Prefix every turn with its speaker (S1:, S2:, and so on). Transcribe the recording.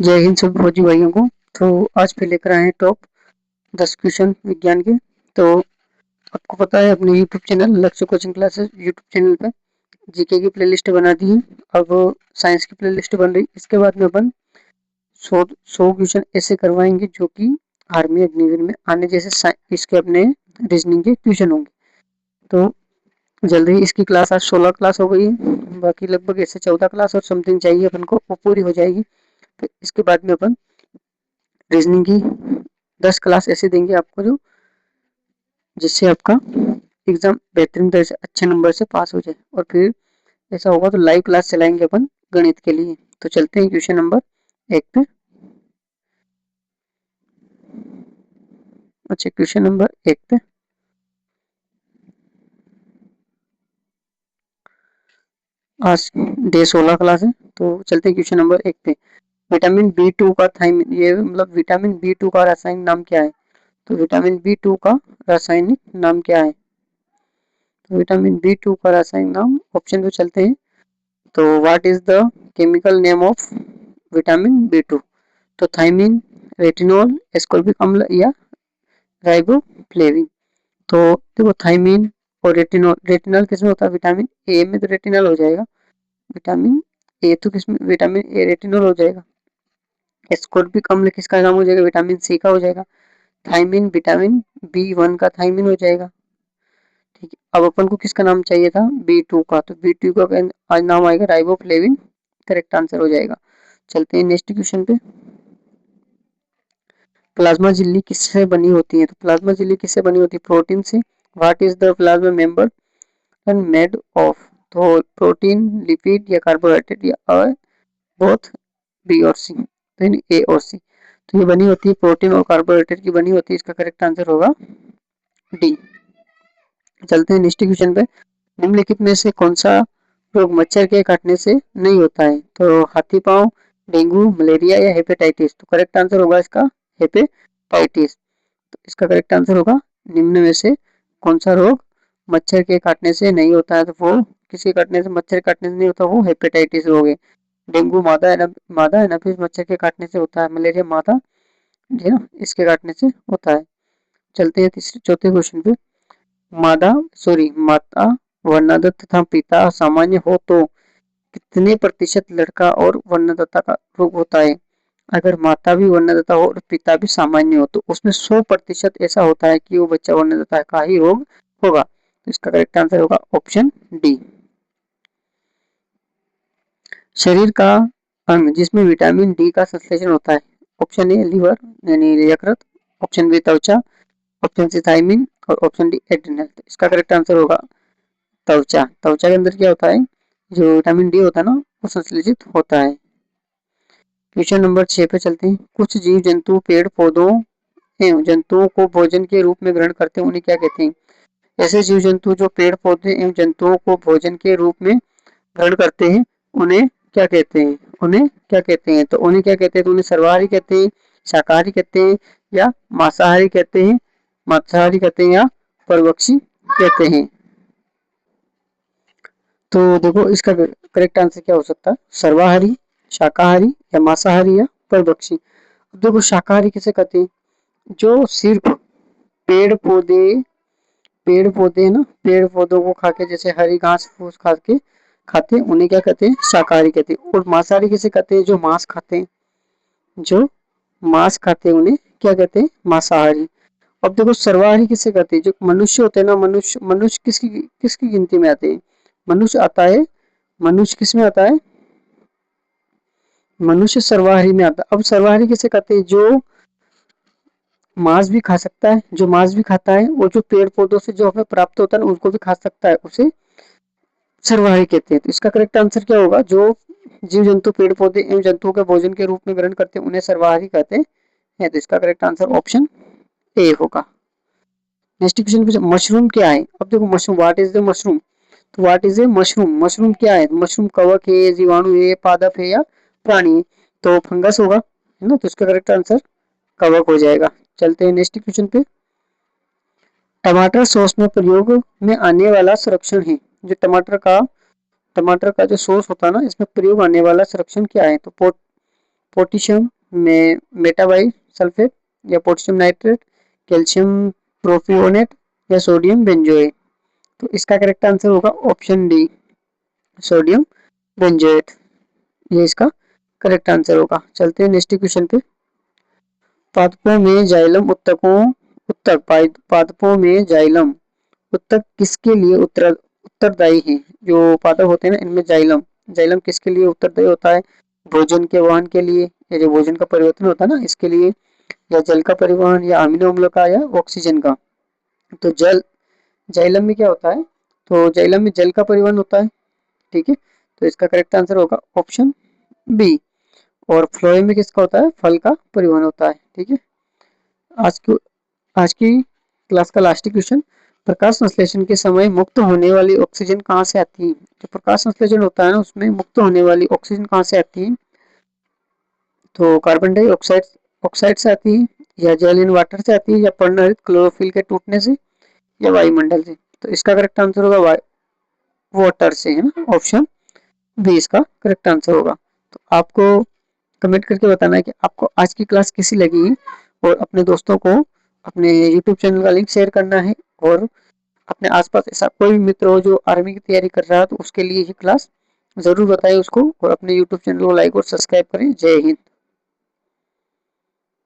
S1: जय हिंद सब फौजी भाइयों को। तो आज फिर लेकर आए हैं टॉप 10 क्वेश्चन विज्ञान के। तो आपको पता है अपने यूट्यूब चैनल लक्ष्य कोचिंग क्लासेस यूट्यूब चैनल पे जीके की प्लेलिस्ट बना दी है। अब साइंस की प्लेलिस्ट बन रही। इसके बाद में अपन 100 क्वेश्चन ऐसे करवाएंगे जो कि आर्मी अग्निवीर में आने जैसे इसके अपने रीजनिंग के क्वेश्चन होंगे। तो जल्दी ही इसकी क्लास आज 16 क्लास हो गई है। बाकी लगभग ऐसे 14 क्लास और समथिंग चाहिए अपन को, वो पूरी हो जाएगी। फिर इसके बाद में अपन रीजनिंग की 10 क्लास ऐसे देंगे आपको जो जिससे आपका एग्जाम बेहतरीन तरह से अच्छे नंबर से पास हो जाए। और फिर ऐसा होगा तो लाइव क्लास चलाएंगे अपन गणित के लिए। तो चलते हैं क्वेश्चन नंबर 1 पे। अच्छा, क्वेश्चन नंबर 1 पे आज डे 16 क्लास है। तो चलते हैं क्वेश्चन नंबर 1 पे। विटामिन B2 का थाइमिन, ये मतलब विटामिन B2 का रासायनिक नाम क्या है? तो विटामिन B2 का रासायनिक नाम क्या है? तो विटामिन B2 का रासायनिक नाम, ऑप्शन पे चलते हैं। तो what is the chemical name of vitamin B2? तो थाइमिन, रेटिनॉल, एस्कॉर्बिक अम्ल या राइबोफ्लेविन। तो देखो थाइमिन और रेटिनॉल, रेटिनॉल किसमें होता है? विटामिन ए में, तो रेटिनॉल हो जाएगा। विटामिन ए तो किसमें? विटामिन ए रेटिनॉल हो जाएगा। एस्कॉर्बिक अम्ल किसका नाम हो जाएगा? विटामिन सी का हो जाएगा। थाइमिन विटामिन B1 का थाइमिन हो जाएगा। ठीक है, अब अपन को किसका नाम चाहिए था? B2 का। तो B2 का आज नाम आएगा राइबोफ्लेविन, करेक्ट आंसर हो जाएगा। चलते हैं नेक्स्ट क्वेश्चन पे। प्लाज्मा झिल्ली किससे बनी होती है? तो प्लाज्मा झिल्ली किससे बनी होती है? प्रोटीन से। What is the plasma member made of? तो प्रोटीन, लिपिड या कार्बोहाइड्रेट या बोथ, बी और सी। तो ए और सी। तो ये बनी होती है प्रोटीन और कार्बोहाइड्रेट की बनी होती है। इसका करेक्ट आंसर होगा डी। चलते हैं नेक्स्ट क्वेश्चन पे। निम्नलिखित में से कौन सा रोग मच्छर के काटने से नहीं होता है? तो हाथी पांव, डेंगू, मलेरिया या हेपेटाइटिस। तो करेक्ट आंसर होगा इसका हेपेटाइटिस। तो इसका करेक्ट आंसर होगा निम्न में से कौन सा रोग मच्छर के काटने से नहीं होता है? तो वो किसी काटने से, मच्छर काटने से नहीं होता, वो हेपेटाइटिस रोग है। डेंगू मादा एनाफिस मच्छर के काटने से होता है। मलेरिया मादा है ना, इसके काटने से होता है। चलते हैं तीसरे चौथे क्वेश्चन पे। माता वर्णदत्त तथा पिता सामान्य हो तो कितने प्रतिशत लड़का और वर्णदत्ता का रोग होता है? अगर माता भी वर्णदत्ता हो और पिता भी सामान्य हो तो उसमें 100% ऐसा होता है कि वो बच्चा वर्णदत्ता का ही रोग होगा। तो इसका करेक्ट आंसर होगा ऑप्शन डी। शरीर का अंग जिसमें विटामिन डी का संश्लेषण होता है। ऑप्शन ए लिवर यानी यकृत, ऑप्शन बी त्वचा, ऑप्शन सी थाइमिन और ऑप्शन डी एड्रिनल। तो इसका करेक्ट आंसर होगा त्वचा। त्वचा के अंदर क्या होता है? जो विटामिन डी होता है ना, वो संश्लेषित होता है। क्वेश्चन नंबर 6 पे चलते हैं। कुछ जीव जंतु पेड़ पौधों एवं जंतुओं को भोजन के रूप में ग्रहण करते हैं, उन्हें क्या कहते हैं? ऐसे जीव जंतु जो पेड़ पौधे एवं जंतुओं को भोजन के रूप में ग्रहण करते हैं, उन्हें क्या कहते हैं? उन्हें क्या कहते हैं? तो उन्हें क्या कहते हैं? तो उन्हें सर्वाहारी कहते हैं, शाकाहारी कहते हैं या मांसाहारी कहते हैं, मांसाहारी कहते हैं या परभक्षी कहते हैं। तो देखो इसका करेक्ट आंसर क्या हो सकता है? सर्वाहारी, शाकाहारी या मांसाहारी या परभक्षी। अब देखो शाकाहारी किसे कहते हैं? जो सिर्फ पेड़ पौधे पेड़ पौधे है ना, पेड़ पौधों को खा के, जैसे हरी घास फूस खा के खाते हैं, उन्हें क्या कहते हैं? शाकाहारी कहते हैं। और मांसाहारी किसे कहते हैं? जो मांस खाते हैं, जो मांस खाते हैं उन्हें क्या कहते हैं? मांसाहारी। अब देखो सर्वाहारी किसे कहते हैं? जो मनुष्य होते हैं ना, मनुष्य मनुष्य किसकी किसकी गिनती में आते हैं? मनुष्य आता है, मनुष्य किस में आता है? मनुष्य सर्वाहारी में आता है। अब सर्वाहारी किसे कहते हैं? जो मांस भी खा सकता है, जो मांस भी खाता है, और जो पेड़ पौधों से जो हमें प्राप्त होता है ना, उनको भी खा सकता है, उसे सर्वाहारी कहते हैं। तो इसका करेक्ट आंसर क्या होगा? जो जीव जंतु पेड़ पौधे एवं जंतुओं के भोजन के रूप में ग्रहण करते हैं, उन्हें सर्वाहारी कहते हैं। तो इसका करेक्ट आंसर ऑप्शन ए होगा। नेक्स्ट क्वेश्चन पे, मशरूम क्या है? अब देखो mushroom, what is the mushroom? तो what is a mushroom? Mushroom क्या है? मशरूम कवक है, जीवाणु है, पादप है या प्राणी है? तो फंगस होगा, है ना। तो इसका करेक्ट आंसर कवक हो जाएगा। चलते हैं नेक्स्ट क्वेश्चन पे। टमाटर सॉस में प्रयोग में आने वाला संरक्षण है। जो टमाटर का जो सॉस होता है ना, इसमें प्रयोग आने वाला संरक्षण क्या है? तो पोटेशियम में मेटाबाई सल्फेट या पोटेशियम नाइट्रेट, कैल्शियम प्रोपियोनेट या सोडियम बेंजोएट। तो इसका करेक्ट आंसर होगा ऑप्शन डी, सोडियम बेंजोएट। ये इसका करेक्ट आंसर होगा। चलते हैं नेक्स्ट क्वेश्चन पे। पादपों में जाइलम उत्तक पादपों में जाइलम उत्तक किसके लिए उत्तरदायी है? जो पादप होते हैं ना, इनमें जाइलम जाइलम किसके लिए उत्तरदायी होता है? भोजन के वहन के लिए, या जो भोजन का परिवर्तन होता है ना इसके लिए, या जल का परिवहन, या अमीनो अम्ल का, या ऑक्सीजन का। तो जाइलम में क्या होता है? तो जाइलम में जल का परिवहन होता है। ठीक है, तो इसका करेक्ट आंसर होगा ऑप्शन बी। और फ्लोएम में किसका होता है? फल का परिवहन होता है। ठीक है, आज की आज की क्लास का लास्ट क्वेश्चन। प्रकाश संश्लेषण के समय मुक्त होने वाली ऑक्सीजन कहाँ से आती है? जो प्रकाश संश्लेषण होता है ना, उसमें मुक्त होने वाली ऑक्सीजन कहाँ से आती है? तो कार्बन डाइऑक्साइड ऑक्साइड से आती है, या जेल इन वाटर से आती है, या पर्णहरित क्लोरोफिल के टूटने से, या वायुमंडल से। तो इसका करेक्ट आंसर होगा वाटर से, है ना, ऑप्शन बी इसका करेक्ट आंसर होगा। तो आपको कमेंट करके बताना है कि आपको आज की क्लास कैसी लगी, और अपने दोस्तों को अपने यूट्यूब चैनल का लिंक शेयर करना है। और अपने आसपास ऐसा कोई भी मित्र हो जो आर्मी की तैयारी कर रहा है, तो उसके लिए ये क्लास जरूर बताएं उसको, और अपने यूट्यूब चैनल को लाइक और सब्सक्राइब करें। जय हिंद।